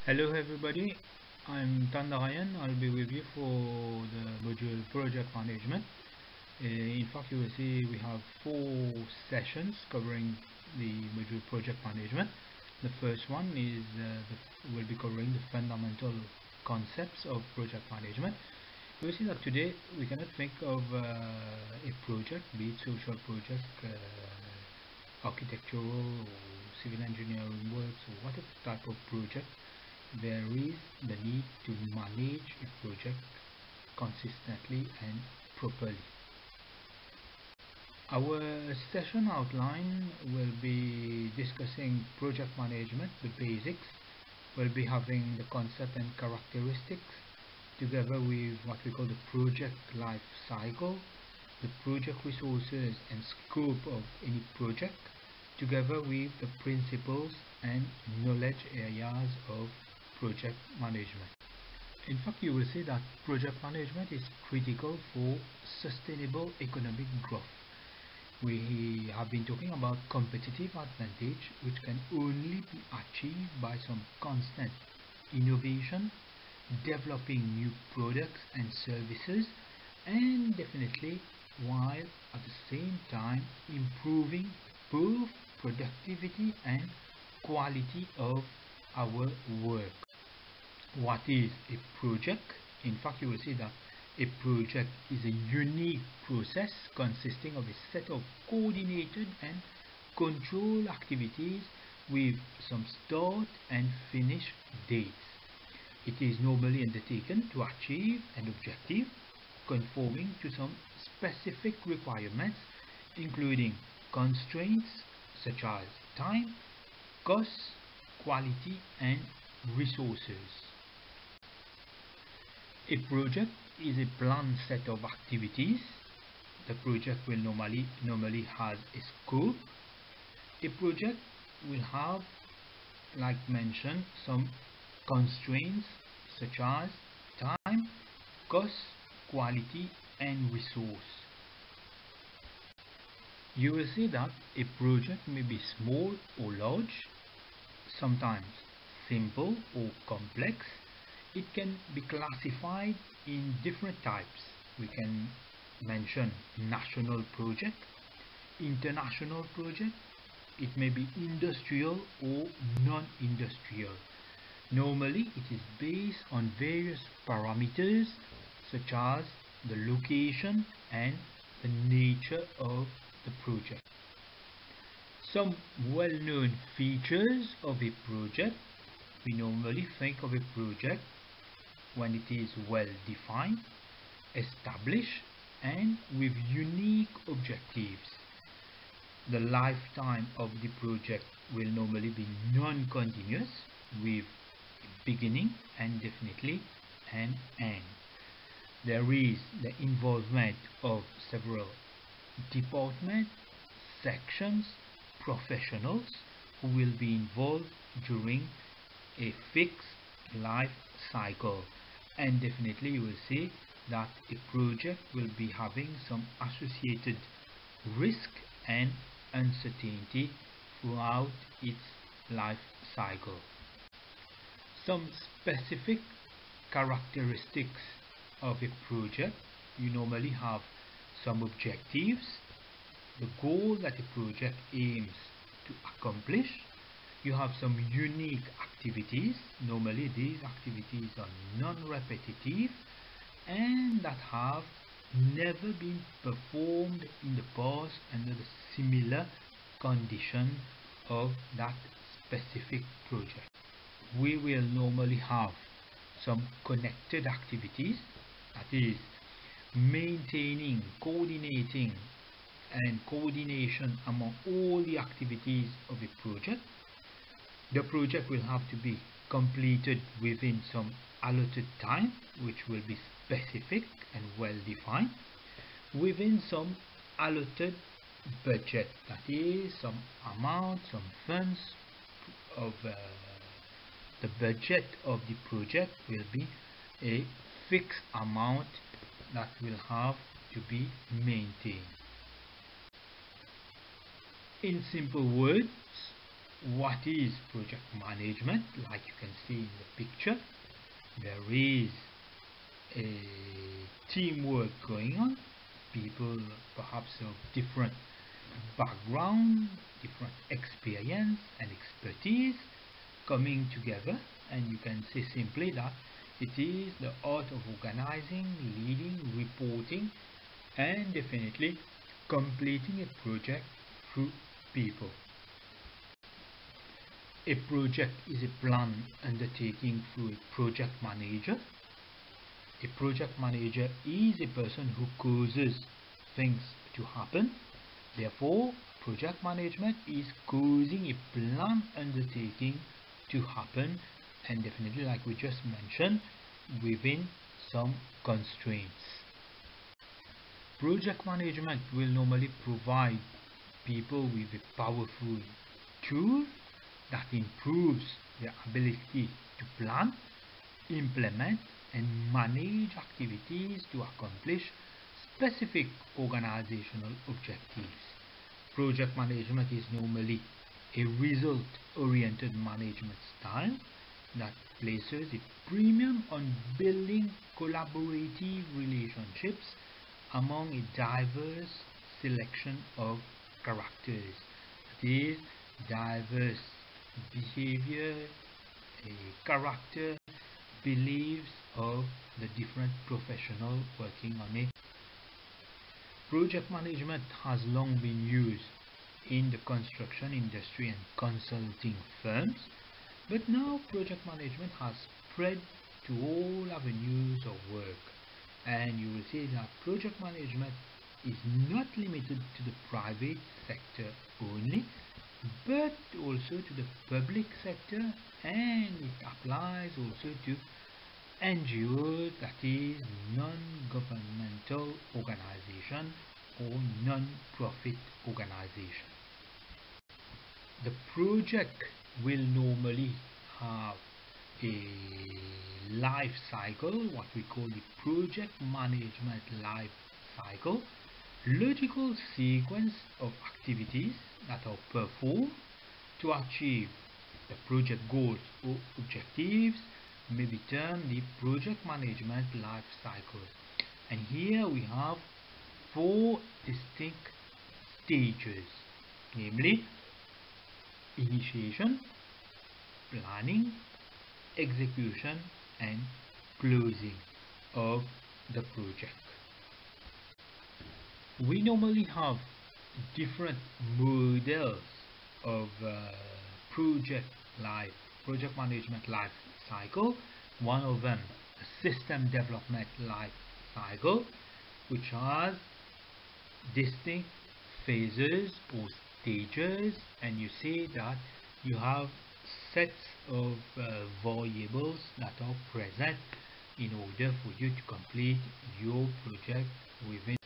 Hello everybody, I'm Tandarayan. I'll be with you for the module Project Management. In fact, you will see we have 4 sessions covering the module Project Management. The first one is will be covering the fundamental concepts of project management. You will see that today we cannot think of a project, be it social project, architectural or civil engineering works or whatever type of project. There is the need to manage a project consistently and properly. Our session outline will be discussing project management, the basics. We'll be having the concept and characteristics together with what we call the project life cycle, the project resources and scope of any project, together with the principles and knowledge areas of project management. In fact, you will see that project management is critical for sustainable economic growth. We have been talking about competitive advantage, which can only be achieved by some constant innovation, developing new products and services, and definitely while at the same time improving both productivity and quality of our work. What is a project? In fact, you will see that a project is a unique process consisting of a set of coordinated and controlled activities with some start and finish dates. It is normally undertaken to achieve an objective conforming to some specific requirements, including constraints such as time, costs, quality, and resources. A project is a planned set of activities. The project will normally has a scope. A project will have, like mentioned, some constraints such as time, cost, quality, and resource. You will see that a project may be small or large, sometimes simple or complex. It can be classified in different types. We can mention national project, international project. It may be industrial or non-industrial. Normally, it is based on various parameters such as the location and the nature of the project. Some well-known features of a project. We normally think of a project when it is well defined, established, and with unique objectives. The lifetime of the project will normally be non-continuous with a beginning and definitely an end. There is the involvement of several departments, sections, professionals who will be involved during a fixed life cycle, and definitely you will see that a project will be having some associated risk and uncertainty throughout its life cycle. Some specific characteristics of a project. You normally have some objectives, the goal that a project aims to accomplish. You have some unique activities. Normally these activities are non-repetitive and that have never been performed in the past under the similar condition of that specific project. We will normally have some connected activities, that is maintaining, coordinating and coordination among all the activities of a project. The project will have to be completed within some allotted time, which will be specific and well defined, within some allotted budget, that is some amount, some funds of the budget of the project will be a fixed amount that will have to be maintained. In simple words, what is project management? Like you can see in the picture, there is a teamwork going on, people perhaps of different background, different experience and expertise coming together, and you can say simply that it is the art of organizing, leading, reporting, and definitely completing a project through people. A project is a plan undertaking through a project manager. A project manager is a person who causes things to happen. Therefore, project management is causing a plan undertaking to happen, and definitely, like we just mentioned, within some constraints. Project management will normally provide people with a powerful tool that improves their ability to plan, implement, and manage activities to accomplish specific organizational objectives. Project management is normally a result-oriented management style that places a premium on building collaborative relationships among a diverse selection of characters. That is, diverse behavior, a character, beliefs of the different professionals working on it. Project management has long been used in the construction industry and consulting firms, but now project management has spread to all avenues of work, and you will see that project management is not limited to the private sector only, but also to the public sector, and it applies also to NGOs, that is non-governmental organization or non-profit organization. The project will normally have a life cycle, what we call the project management life cycle, logical sequence of activities that are performed to achieve the project goals or objectives may be termed the project management life cycle. And here we have four distinct stages, namely initiation, planning, execution, and closing of the project. We normally have different models of project management life cycle. One of them, a system development life cycle, which has distinct phases or stages, and you see that you have sets of variables that are present in order for you to complete your project within.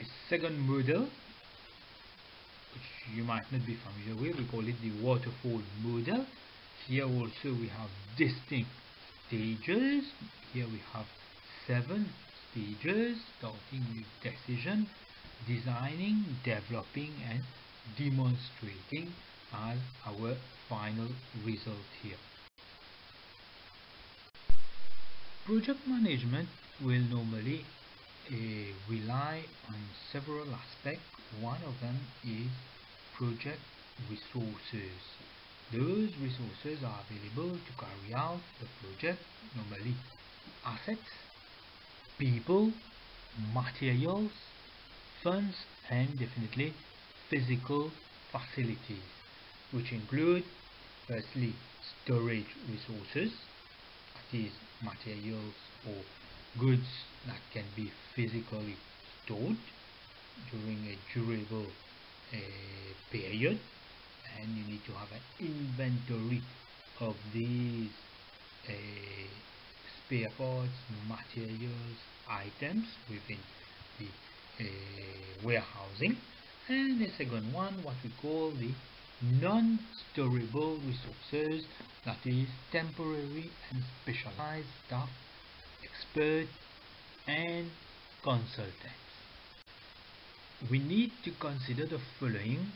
A second model, which you might not be familiar with, we call it the waterfall model. Here also we have distinct stages. Here we have 7 stages, starting with decision, designing, developing, and demonstrating as our final result here. Project management will normally rely on several aspects. One of them is project resources. Those resources are available to carry out the project, normally assets, people, materials, funds, and definitely physical facilities, which include firstly storage resources, that is materials or goods that can be physically stored during a durable period, and you need to have an inventory of these spare parts, materials, items within the warehousing. And the second one, what we call the non-storable resources, that is temporary and specialized staff, experts, and consultants. We need to consider the following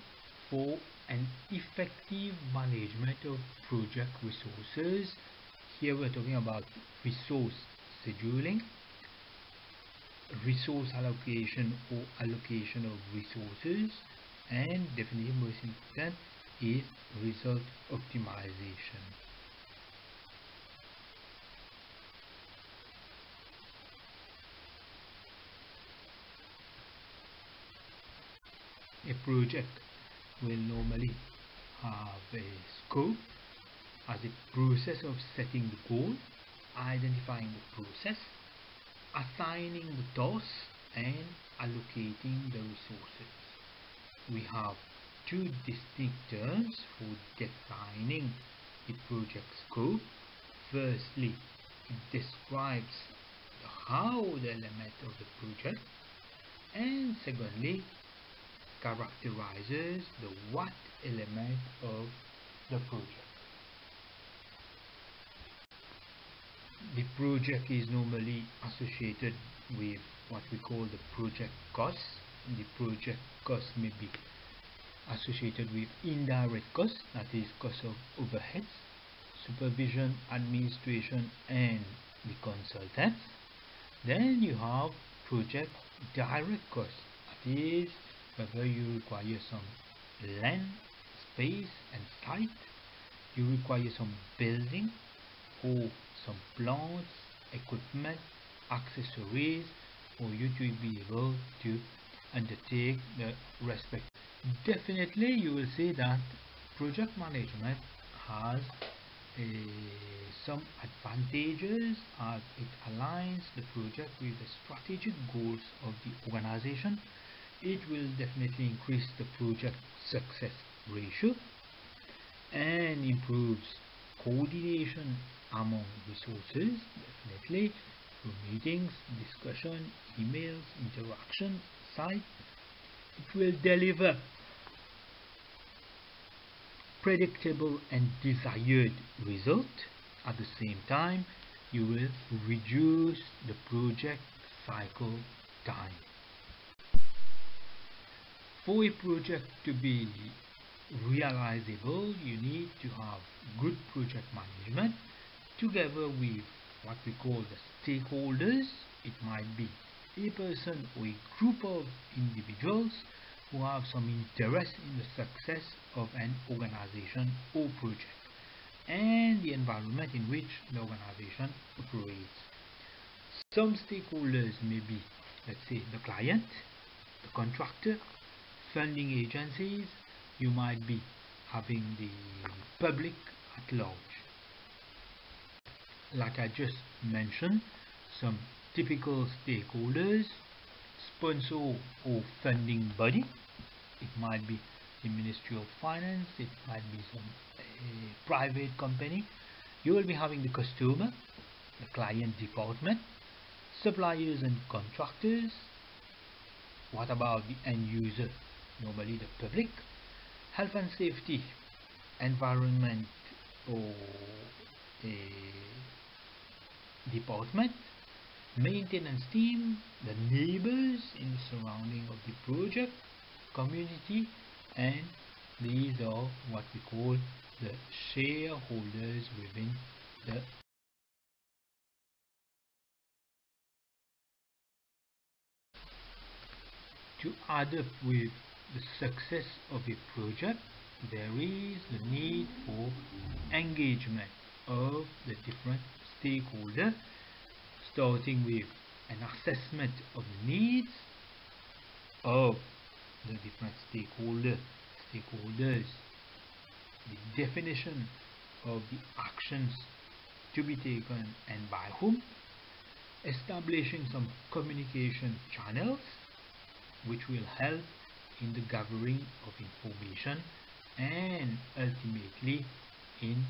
for an effective management of project resources. Here we're talking about resource scheduling, resource allocation or allocation of resources, and definitely most important is result optimization. A project will normally have a scope as a process of setting the goal, identifying the process, assigning the tasks, and allocating the resources. We have two distinct terms for defining a project scope. Firstly, it describes the how the element of the project, and secondly, characterizes the what element of the project. The project is normally associated with what we call the project cost. The project cost may be associated with indirect costs, that is cost of overheads, supervision, administration, and the consultants. Then you have project direct costs, that is whether you require some land, space, and site, you require some building or some plants, equipment, accessories for you to be able to undertake the respect. Definitely you will see that project management has some advantages as it aligns the project with the strategic goals of the organization. It will definitely increase the project success ratio and improves coordination among resources, definitely through meetings, discussion, emails, interaction, site. It will deliver predictable and desired result. At the same time, you will reduce the project cycle time. For a project to be realizable, you need to have good project management together with what we call the stakeholders. It might be a person or a group of individuals who have some interest in the success of an organization or project and the environment in which the organization operates. Some stakeholders may be, let's say, the client, the contractor, funding agencies. You might be having the public at large. Like I just mentioned, some typical stakeholders: sponsor or funding body. It might be the Ministry of Finance, it might be some private company. You will be having the customer, the client department, suppliers and contractors. What about the end user? Normally the public. Health and safety, environment or a department, maintenance team, the neighbors in the surrounding of the project, community, and these are what we call the shareholders within the. To add up with the success of a project, there is the need for engagement of the different stakeholders, starting with an assessment of the needs of the different stakeholders, the definition of the actions to be taken and by whom, establishing some communication channels which will help in the gathering of information and ultimately in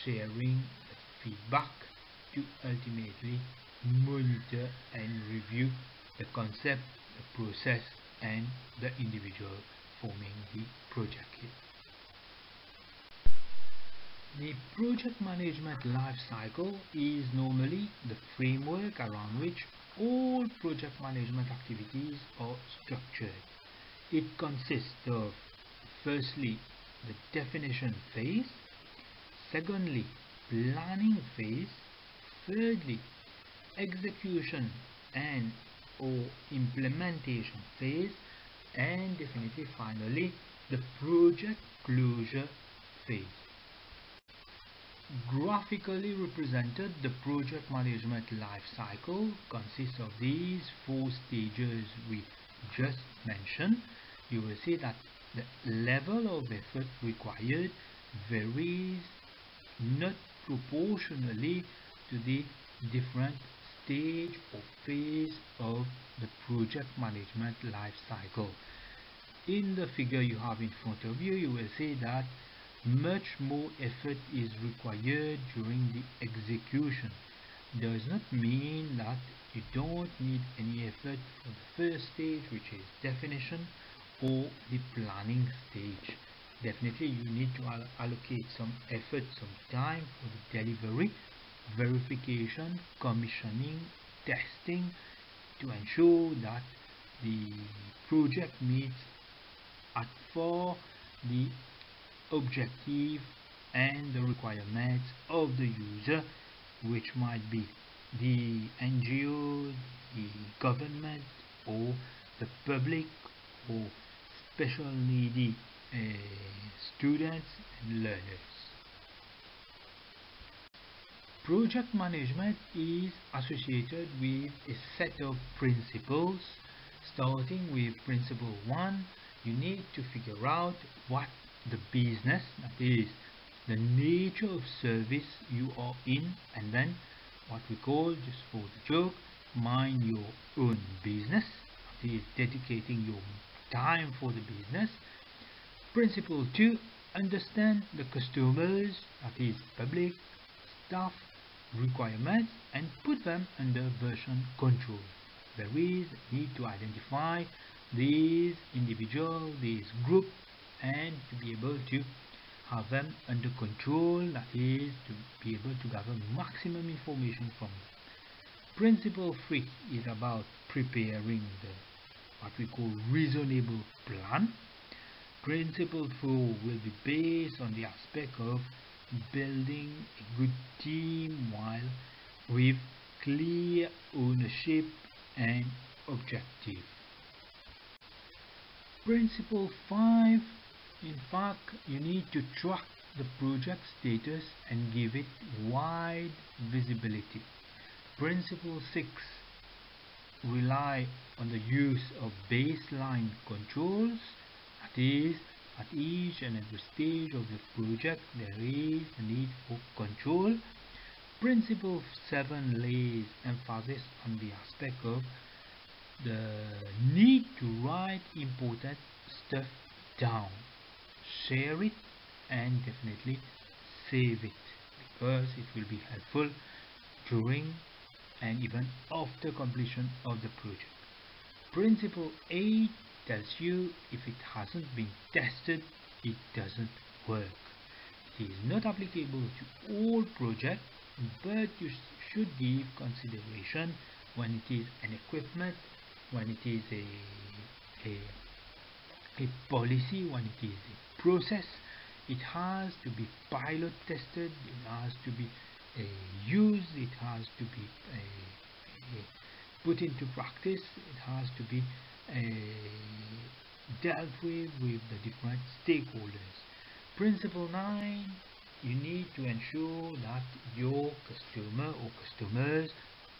sharing the feedback to ultimately monitor and review the concept, the process, and the individual forming the project here. The project management life cycle is normally the framework around which all project management activities are structured. It consists of, firstly, the definition phase. Secondly, planning phase. Thirdly, execution and or implementation phase. And definitely finally, the project closure phase. Graphically represented, the project management life cycle consists of these four stages we just mentioned. You will see that the level of effort required varies not proportionally to the different stage or phase of the project management life cycle. In the figure you have in front of you, you will see that much more effort is required during the execution. Does not mean that you don't need any effort for the first stage, which is definition, or the planning stage. Definitely you need to allocate some effort, some time for the delivery, verification, commissioning, testing, to ensure that the project meets at for the objective and the requirements of the user, which might be the NGO, the government, or the public, or special needy students and learners. Project management is associated with a set of principles. Starting with principle 1, you need to figure out what the business, that is the nature of service you are in, and then what we call, just for the joke, mind your own business, that is dedicating your time for the business. Principle 2, understand the customers, that is public, staff, requirements, and put them under version control. There is a need to identify these individuals, these groups, and to be able to have them under control, that is to be able to gather maximum information from them. Principle 3 is about preparing the what we call reasonable plan. Principle 4 will be based on the aspect of building a good team while with clear ownership and objective. Principle 5, in fact, you need to track the project status and give it wide visibility. Principle 6, rely on the use of baseline controls, that is, at each and every stage of the project there is a need for control. Principle 7 lays emphasis on the aspect of the need to write important stuff down, share it, and definitely save it, because it will be helpful during and even after completion of the project. Principle 8 tells you if it hasn't been tested, it doesn't work. It is not applicable to all projects, but you should give consideration when it is an equipment, when it is a policy, when it is a process. It has to be pilot tested, it has to be used, it has to be put into practice, it has to be dealt with the different stakeholders. Principle 9, you need to ensure that your customer or customers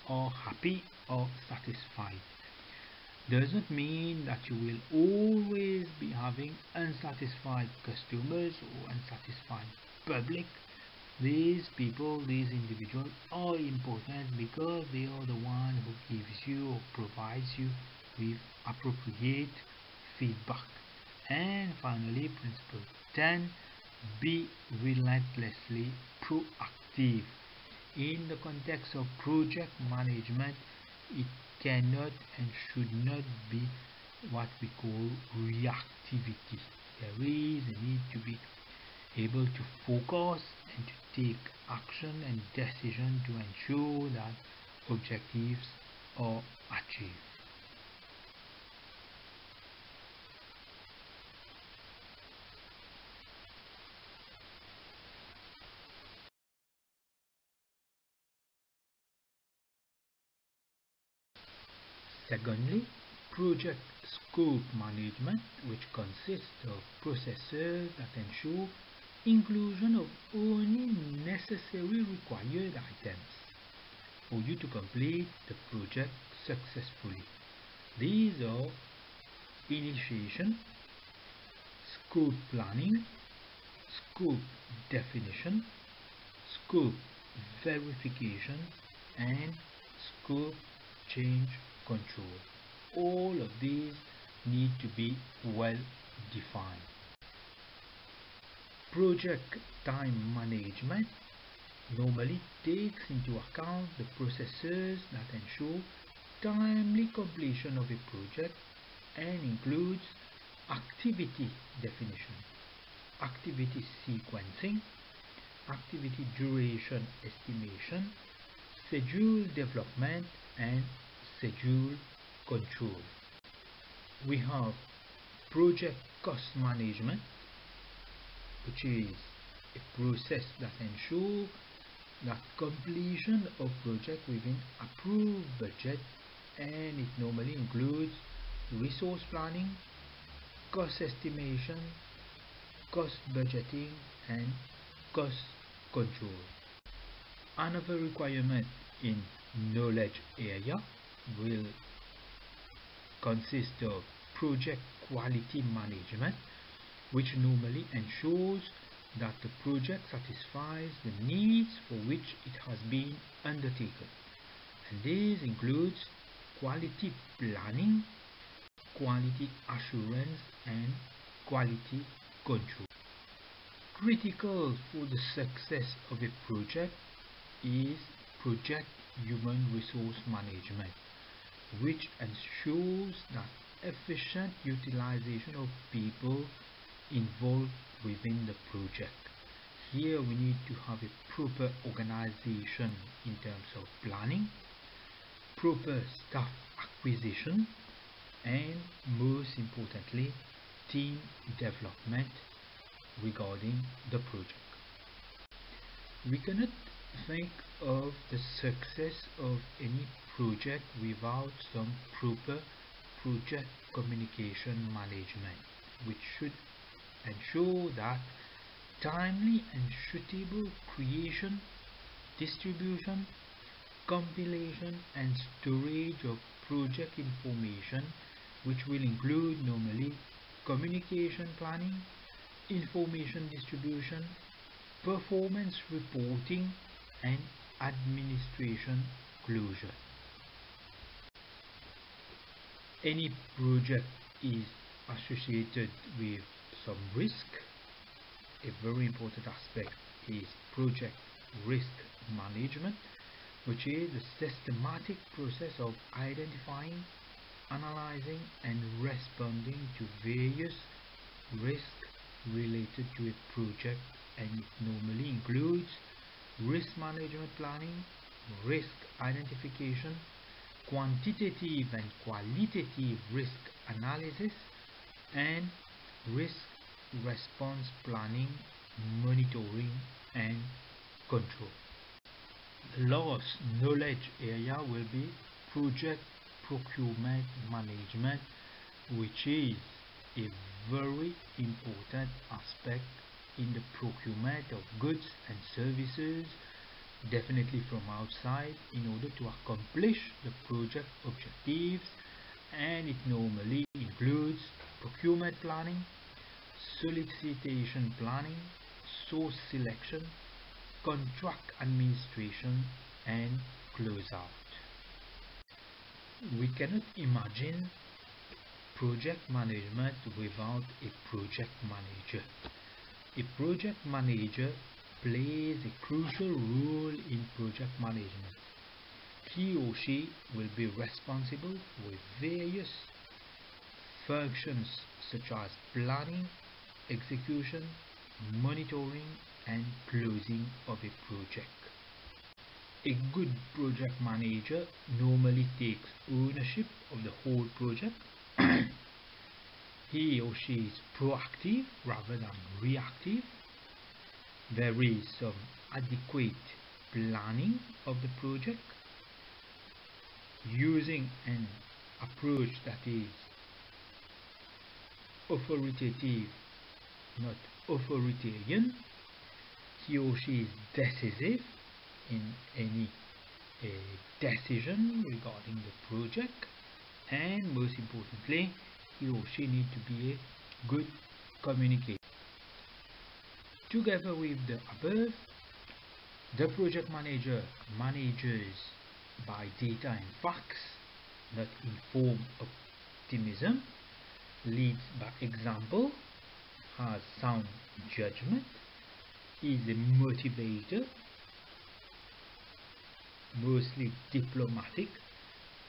are happy or satisfied. Doesn't mean that you will always be having unsatisfied customers or unsatisfied public. These people, these individuals are important because they are the one who gives you or provides you with appropriate feedback. And finally, principle 10, be relentlessly proactive. In the context of project management, it cannot and should not be what we call reactivity. There is a need to be able to focus and to take action and decision to ensure that objectives are achieved. Secondly, project scope management, which consists of processes that ensure inclusion of only necessary required items for you to complete the project successfully. These are initiation, scope planning, scope definition, scope verification, and scope change control. All of these need to be well defined. Project time management normally takes into account the processes that ensure timely completion of a project and includes activity definition, activity sequencing, activity duration estimation, schedule development, and schedule control. We have project cost management, which is a process that ensures that completion of project within approved budget, and it normally includes resource planning, cost estimation, cost budgeting, and cost control. Another requirement in knowledge area will consist of project quality management, which normally ensures that the project satisfies the needs for which it has been undertaken. And this includes quality planning, quality assurance, and quality control. Critical for the success of a project is project human resource management, which ensures that efficient utilization of people involved within the project. Here we need to have a proper organization in terms of planning, proper staff acquisition, and most importantly, team development regarding the project. We cannot think of the success of any project without some proper project communication management, which should ensure that timely and suitable creation, distribution, compilation, and storage of project information, which will include normally communication planning, information distribution, performance reporting, and administration closure. Any project is associated with some risk. A very important aspect is project risk management, which is the systematic process of identifying, analyzing, and responding to various risks related to a project, and it normally includes risk management planning, risk identification, quantitative and qualitative risk analysis, and risk response planning, monitoring, and control. The last knowledge area will be project procurement management, which is a very important aspect in the procurement of goods and services, definitely from outside, in order to accomplish the project objectives, and it normally includes procurement planning, solicitation planning, source selection, contract administration, and closeout. We cannot imagine project management without a project manager. A project manager plays a crucial role in project management. He or she will be responsible for various functions such as planning, execution, monitoring, and closing of a project. A good project manager normally takes ownership of the whole project. He or she is proactive rather than reactive. There is some adequate planning of the project, using an approach that is authoritative, not authoritarian. He or she is decisive in any decision regarding the project, and most importantly, he or she needs to be a good communicator. Together with the above, the project manager manages by data and facts, not informed optimism, leads by example, has sound judgment, is a motivator, mostly diplomatic,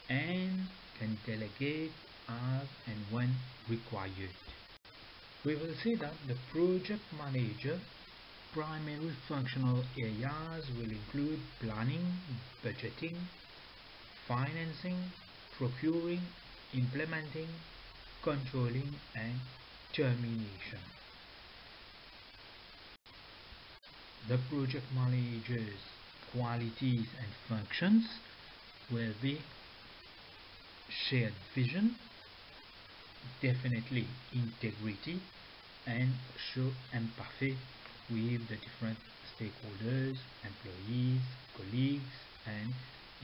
and can delegate as and when required. We will say that the project manager primary functional areas will include planning, budgeting, financing, procuring, implementing, controlling, and termination. The project manager's qualities and functions will be shared vision, definitely integrity, and show empathy with the different stakeholders, employees, colleagues, and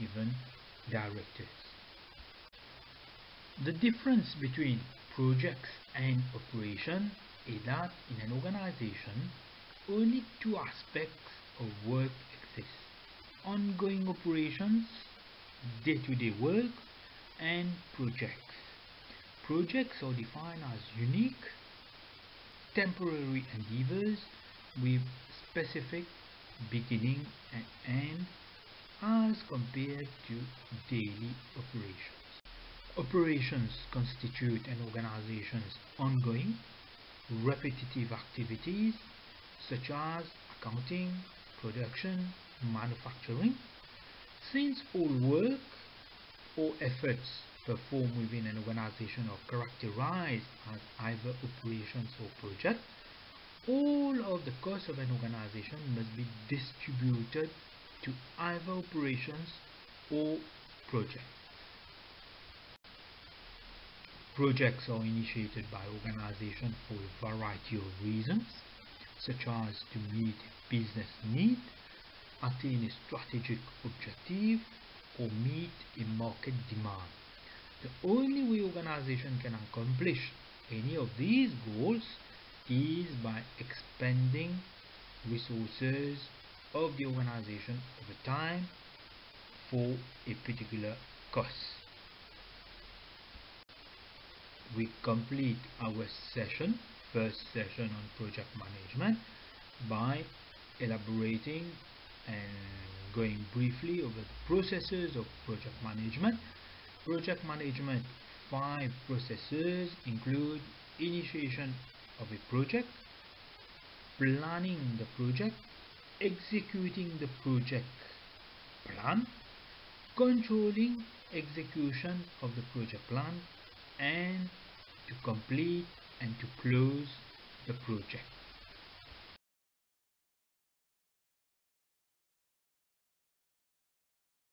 even directors. The difference between projects and operation is that in an organization, only two aspects of work exist: ongoing operations, day-to-day work, and projects. Projects are defined as unique, temporary endeavors with specific beginning and end as compared to daily operations. Operations constitute an organization's ongoing, repetitive activities such as accounting, production, manufacturing. Since all work or efforts performed within an organization are characterized as either operations or projects, all of the costs of an organization must be distributed to either operations or projects. Projects are initiated by organizations for a variety of reasons, such as to meet a business need, attain a strategic objective, or meet a market demand. The only way organization can accomplish any of these goals is by expending resources of the organization over time for a particular cause. We complete our first session on project management, by elaborating and going briefly over the processes of project management. Project management 5 processes include initiation of a project, planning the project, executing the project plan, controlling execution of the project plan, and to complete and to close the project.